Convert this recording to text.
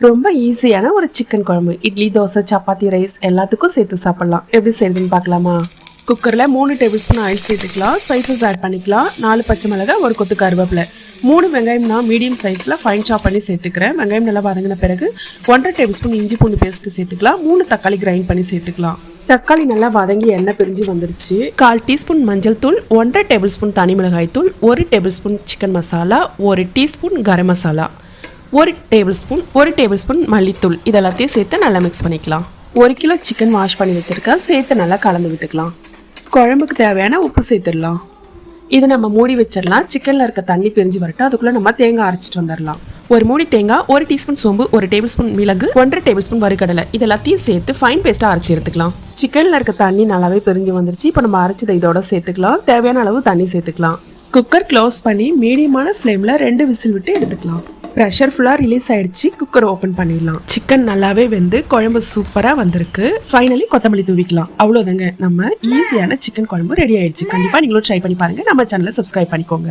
ரொம்ப ஈஸியான ஒரு சிக்கன் குழம்பு இட்லி, தோசை, சப்பாத்தி, ரைஸ் எல்லாத்துக்கும் சேர்த்து சாப்பிடலாம். எப்படி செய்யுதுன்னு பார்க்கலாமா? குக்கரில் 3 டேபிள் ஸ்பூன் ஆயில் சேர்த்துக்கலாம். ஸ்பைசஸ் ஆட் பண்ணிக்கலாம். 4 பச்சை மிளகாய், ஒரு கொத்து கருவேப்பிலை, 3 வெங்காயம் நான் மீடியம் சைஸில் ஃபைன் சாப் பண்ணி சேர்த்துக்கிறேன். வெங்காயம் நல்லா வதங்கின பிறகு 1.5 டேபிள் ஸ்பூன் இஞ்சி பூண்டு பேஸ்ட்டு சேர்த்துக்கலாம். 3 தக்காளி கிரைண்ட் பண்ணி சேர்த்துக்கலாம். தக்காளி நல்லா வதங்கி எண்ணெய் பிரிஞ்சு வந்துருச்சு. 1/4 டீஸ்பூன் மஞ்சள் தூள், 1.5 டேபிள் ஸ்பூன் தனி மிளகாய் தூள், 1 tablespoon chicken masala, 1 teaspoon garam masala, 1 tablespoon மல்லித்தூள், இதெல்லாத்தையும் சேர்த்து நல்லா மிக்ஸ் பண்ணிக்கலாம். 1 கிலோ சிக்கன் வாஷ் பண்ணி வச்சுருக்கேன். சேர்த்து நல்லா கலந்து விட்டுக்கலாம். குழம்புக்கு தேவையான உப்பு சேர்த்துடலாம். இதை நம்ம மூடி வச்சிடலாம். சிக்கனில் இருக்க தண்ணி பிரிஞ்சு வரட்டும். அதுக்குள்ளே நம்ம தேங்காய் அரைச்சிட்டு வந்துடலாம். ஒரு மூடி தேங்காய், 1 டீஸ்பூன் சோம்பு, 1 டேபிள் ஸ்பூன் மிளகு, 1.5 டேபிள் ஸ்பூன் வறுக்கடலை, இதெல்லாத்தையும் சேர்த்து ஃபைன் பேஸ்ட்டாக அரைச்சி எடுத்துக்கலாம். சிக்கனில் இருக்க தண்ணி நல்லாவே பிரிஞ்சு வந்துருச்சு. இப்போ நம்ம அரைச்சதை இதோட சேர்த்துக்கலாம். தேவையான அளவு தண்ணி சேர்த்துக்கலாம். குக்கர் க்ளோஸ் பண்ணி மீடியமான ஃப்ளேமில் 2 விசில் விட்டு எடுத்துக்கலாம். ப்ரெஷர் ஃபுல்லாக ரிலீஸ் ஆகிடுச்சு. குக்கர் ஓப்பன் பண்ணிடலாம். சிக்கன் நல்லாவே வெந்து குழம்பு சூப்பராக வந்திருக்கு. ஃபைனலி கொத்தமல்லி தூவிக்கலாம். அவ்வளோதாங்க, நம்ம ஈஸியான சிக்கன் குழம்பு ரெடி ஆயிடுச்சு. கண்டிப்பாக நீங்களும் ட்ரை பண்ணி பாருங்கள். நம்ம சேனலை சப்ஸ்கிரைப் பண்ணிக்கோங்க.